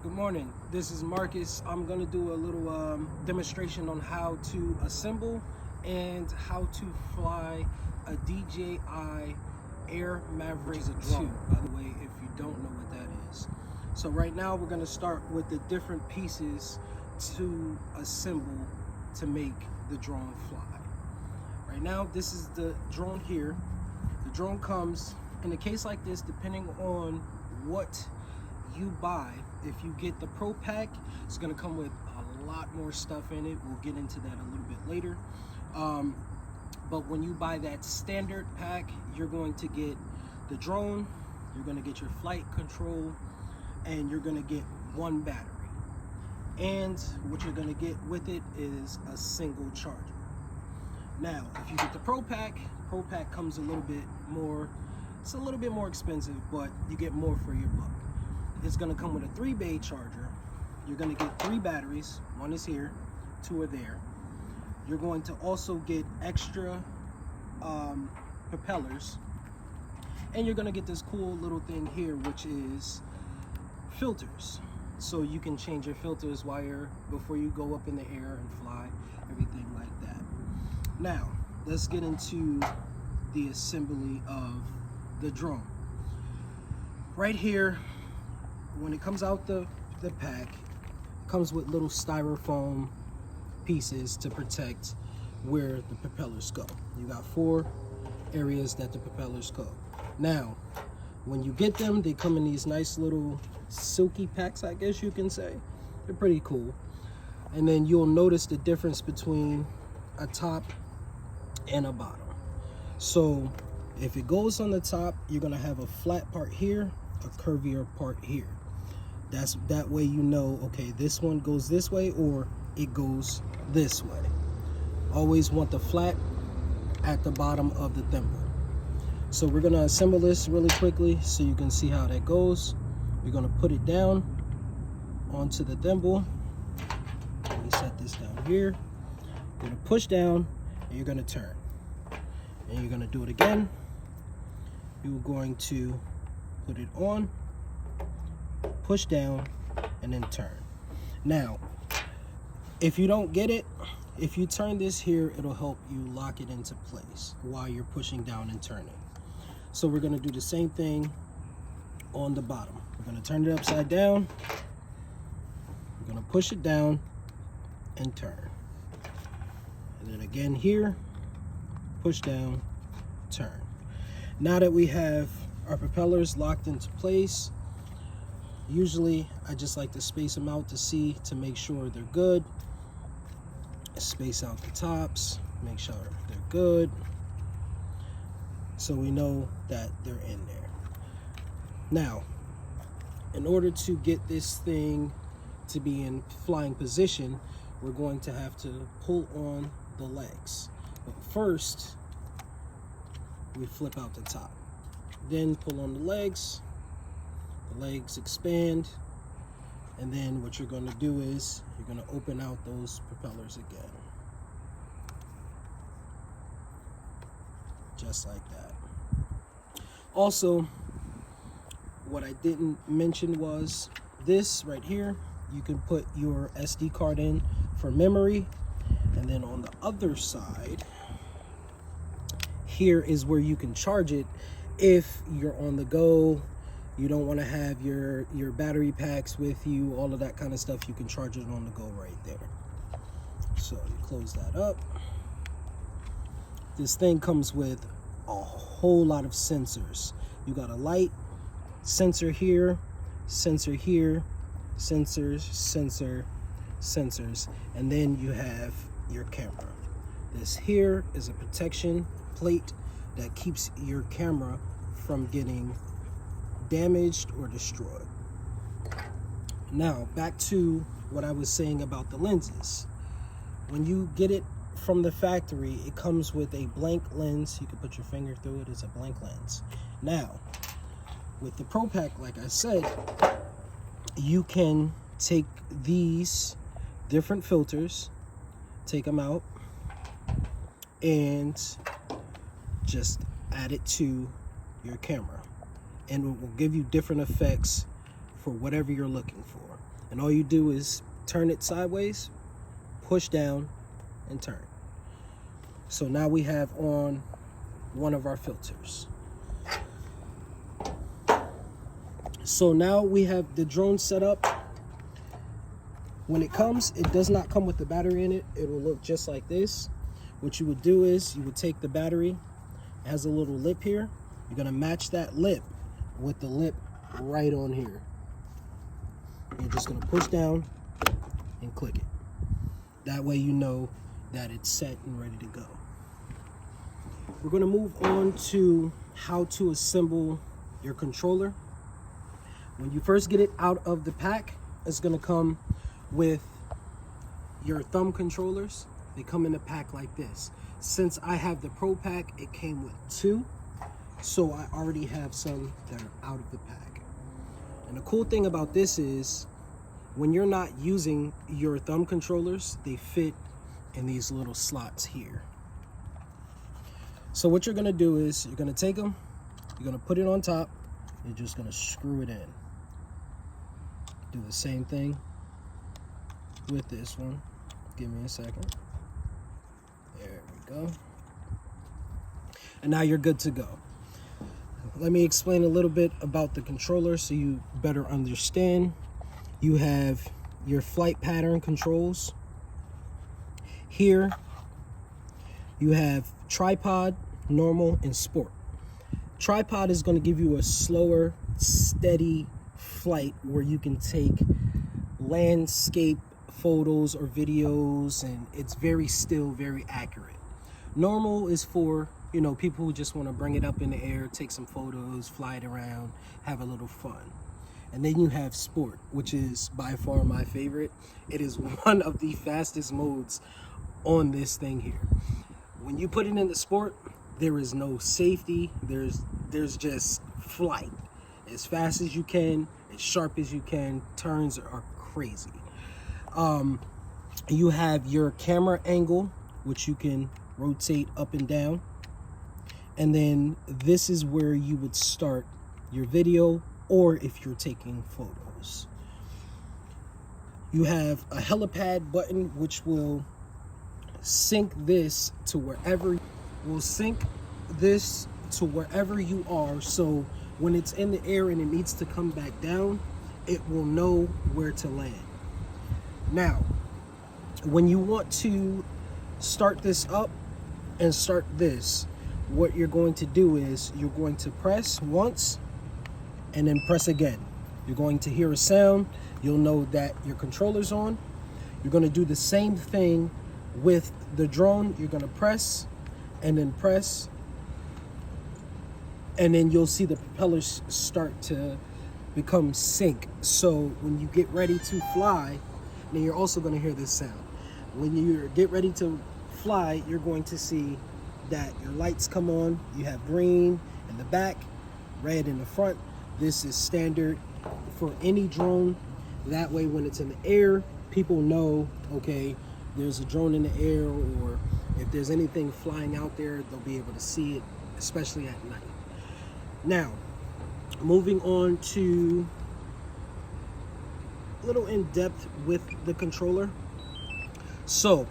Good morning, this is Marcus. I'm going to do a little demonstration on how to assemble and how to fly a DJI Air Maverick 2, by the way, if you don't know what that is. So right now we're going to start with the different pieces to assemble to make the drone fly. Right now this is the drone here. The drone comes in a case like this, depending on what you buy. If you get the Pro Pack, it's going to come with a lot more stuff in it. We'll get into that a little bit later. But when you buy that standard pack, you're going to get the drone, you're going to get your flight control, and you're going to get one battery. And what you're going to get with it is a single charger. Now, if you get the Pro Pack comes a little bit more, it's a little bit more expensive, but you get more for your buck. It's going to come with a 3-bay charger. You're going to get 3 batteries. One is here, 2 are there. You're going to also get extra propellers. And you're going to get this cool little thing here, which is filters. So you can change your filters before you go up in the air and fly, everything like that. Now, let's get into the assembly of the drone. Right here, when it comes out the pack, it comes with little styrofoam pieces to protect where the propellers go. You got 4 areas that the propellers go. Now, when you get them, they come in these nice little silky packs, I guess you can say. They're pretty cool. And then you'll notice the difference between a top and a bottom. So if it goes on the top, you're gonna have a flat part here, a curvier part here. That way you know, okay, this one goes this way or it goes this way. Always want the flat at the bottom of the thimble. So we're gonna assemble this really quickly so you can see how that goes. We're gonna put it down onto the thimble. Let me set this down here. You're gonna push down and you're gonna turn. And you're gonna do it again. You're going to put it on, push down, and then turn. Now, if you don't get it, if you turn this here, it'll help you lock it into place while you're pushing down and turning. So we're gonna do the same thing on the bottom. We're gonna turn it upside down. We're gonna push it down and turn. And then again here, push down, turn. Now that we have our propellers locked into place, usually I just like to space them out to make sure they're good. Space out the tops, make sure they're good, so we know that they're in there. Now, in order to get this thing to be in flying position, we're going to have to pull on the legs. But first, we flip out the top. Then pull on the legs expand, and then what you're going to do is you're going to open out those propellers again. Just like that. Also, what I didn't mention was this right here. You can put your SD card in for memory, and then on the other side, here is where you can charge it if you're on the go. You don't want to have your battery packs with you, all of that kind of stuff. You can charge it on the go right there. So you close that up. This thing comes with a whole lot of sensors. You got a light, sensor here, sensors, sensors, and then you have your camera. This here is a protection plate that keeps your camera from getting damaged or destroyed. Now back to what I was saying about the lenses. When you get it from the factory, it comes with a blank lens. You can put your finger through it. It's a blank lens. Now with the Pro Pack, like I said, you can take these different filters, take them out, and just add it to your camera, and it will give you different effects for whatever you're looking for. And all you do is turn it sideways, push down, and turn. So now we have on one of our filters. So now we have the drone set up. When it comes, it does not come with the battery in it. It will look just like this. What you would do is you would take the battery, it has a little lip here. You're gonna match that lip with the lip right on here. You're just gonna push down and click it. That way you know that it's set and ready to go. We're gonna move on to how to assemble your controller. When you first get it out of the pack, it's gonna come with your thumb controllers. They come in a pack like this. Since I have the Pro Pack, it came with 2. So I already have some that are out of the pack. And the cool thing about this is when you're not using your thumb controllers, they fit in these little slots here. So what you're gonna do is you're gonna take them, you're gonna put it on top, you're just gonna screw it in. Do the same thing with this one. Give me a second. There we go. And now you're good to go. Let me explain a little bit about the controller so you better understand. You have your flight pattern controls. Here you have tripod, normal, and sport. Tripod is going to give you a slower, steady flight where you can take landscape photos or videos, and it's very still, very accurate. Normal is for, you know, people who just want to bring it up in the air, take some photos, fly it around, have a little fun. And then you have sport, which is by far my favorite. It is one of the fastest modes on this thing here. When you put it into sport, there is no safety. There's just flight. As fast as you can, as sharp as you can. Turns are crazy. You have your camera angle, which you can rotate up and down. And then this is where you would start your video, or if you're taking photos. You have a helipad button, which will sync this to wherever you are. So when it's in the air and it needs to come back down, it will know where to land. Now, when you want to start this up and start this, what you're going to do is you're going to press once and then press again. You're going to hear a sound. You'll know that your controller's on. You're going to do the same thing with the drone. You're going to press and then press, and then you'll see the propellers start to become sync. So when you get ready to fly, then you're also going to hear this sound. When you get ready to fly, you're going to see that your lights come on. You have green in the back, red in the front. This is standard for any drone. That way when it's in the air, people know, okay, there's a drone in the air, or if there's anything flying out there, they'll be able to see it, especially at night. Now, moving on to a little in depth with the controller. So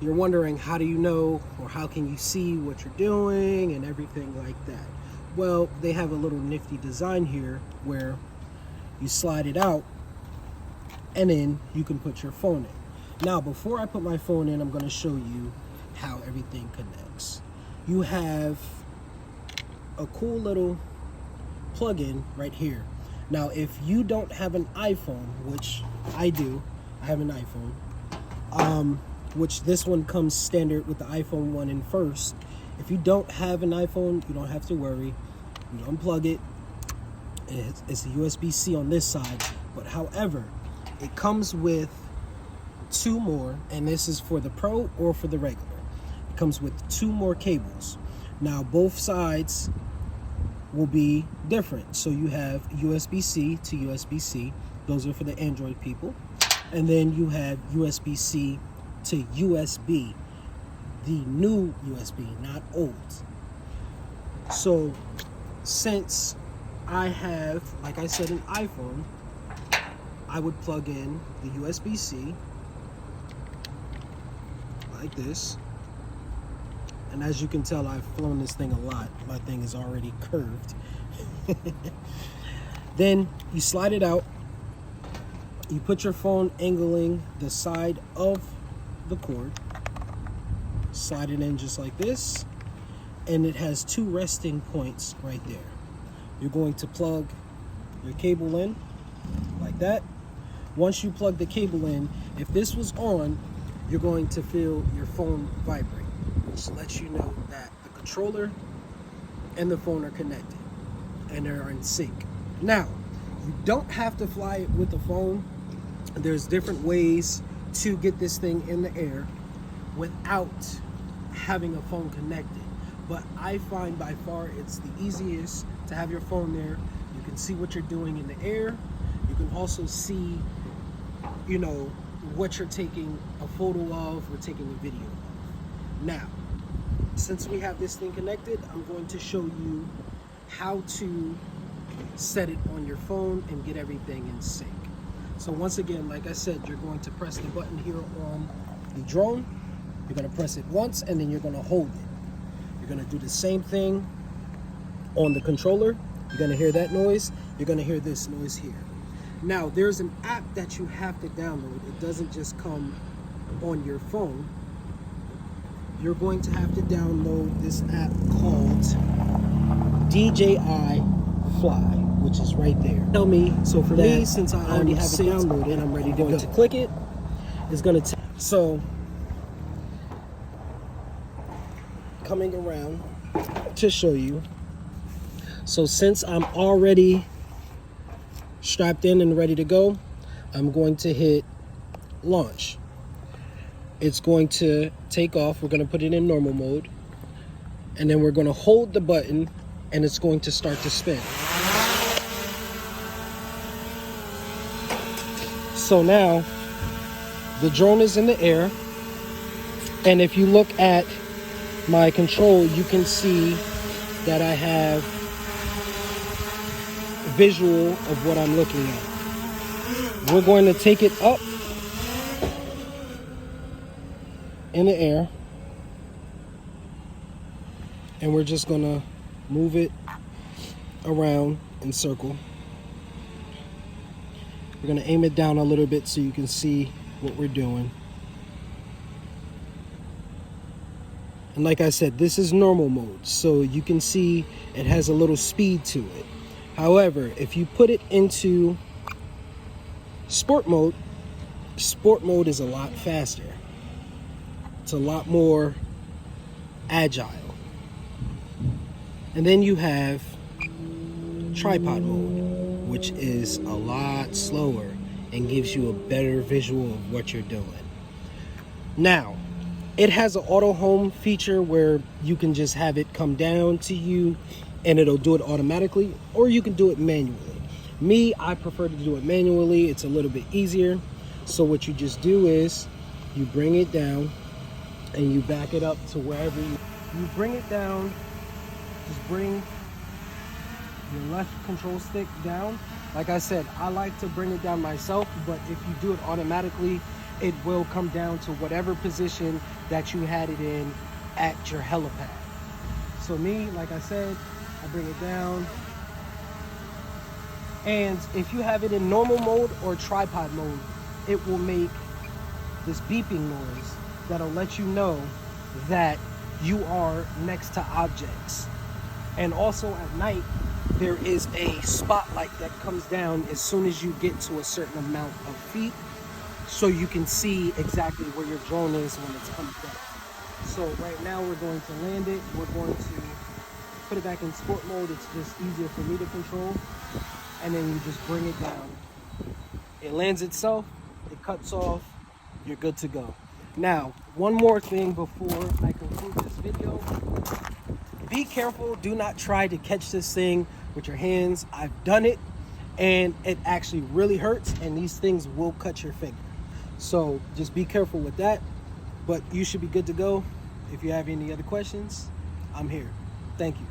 you're wondering, how do you know, or how can you see what you're doing and everything like that? Well, they have a little nifty design here where you slide it out and then you can put your phone in. Now, before I put my phone in, I'm going to show you how everything connects. You have a cool little plug-in right here. Now, if you don't have an iPhone, which I do, I have an iPhone, which this one comes standard with the iPhone 1 in first. If you don't have an iPhone, you don't have to worry. You unplug it. It's a USB-C on this side. But however, it comes with 2 more, and this is for the Pro or for the regular. It comes with 2 more cables. Now, both sides will be different. So you have USB-C to USB-C. Those are for the Android people. And then you have USB-C to USB, the new USB, not old. So since I have, like I said, an iPhone, I would plug in the USB-C like this. And as you can tell, I've flown this thing a lot. My thing is already curved. Then you slide it out. You put your phone angling the side of the cord. Slide it in just like this. And it has 2 resting points right there. You're going to plug your cable in like that. Once you plug the cable in, if this was on, you're going to feel your phone vibrate, which lets you know that the controller and the phone are connected and they're in sync. Now, you don't have to fly it with the phone. There's different ways to get this thing in the air without having a phone connected. But I find by far it's the easiest to have your phone there. You can see what you're doing in the air. You can also see, you know, what you're taking a photo of or taking a video of. Now, since we have this thing connected, I'm going to show you how to set it on your phone and get everything in sync. So once again, like I said, you're going to press the button here on the drone. You're going to press it once and then you're going to hold it. You're going to do the same thing on the controller. You're going to hear that noise. You're going to hear this noise here. Now, there's an app that you have to download. It doesn't just come on your phone. You're going to have to download this app called DJI Fly, which is right there. Tell me, so for me, since I already have it downloaded and I'm ready to go to click it, it's going to so coming around to show you. So since I'm already strapped in and ready to go, I'm going to hit launch. It's going to take off. We're going to put it in normal mode, and then we're going to hold the button and it's going to start to spin. So now the drone is in the air, and if you look at my control, you can see that I have visual of what I'm looking at. We're going to take it up in the air, and we're just going to move it around in circle. We're going to aim it down a little bit so you can see what we're doing. And like I said, this is normal mode, so you can see it has a little speed to it. However, if you put it into sport mode is a lot faster. It's a lot more agile. And then you have tripod mode, which is a lot slower and gives you a better visual of what you're doing. Now, it has an auto home feature where you can just have it come down to you and it'll do it automatically, or you can do it manually. Me, I prefer to do it manually. It's a little bit easier. So what you just do is you bring it down and you back it up to wherever you bring it down. Just bring your left control stick down. Like I said, I like to bring it down myself, but if you do it automatically, it will come down to whatever position that you had it in at your helipad. So me, like I said, I bring it down. And if you have it in normal mode or tripod mode, it will make this beeping noise that'll let you know that you are next to objects. And also at night, there is a spotlight that comes down as soon as you get to a certain amount of feet, so you can see exactly where your drone is when it's coming down. So right now we're going to land it. We're going to put it back in sport mode. It's just easier for me to control. And then you just bring it down. It lands itself, it cuts off, you're good to go. Now, one more thing before I conclude this video. Be careful, do not try to catch this thing with your hands. I've done it and it actually really hurts, and these things will cut your finger. So just be careful with that, but you should be good to go. If you have any other questions, I'm here. Thank you.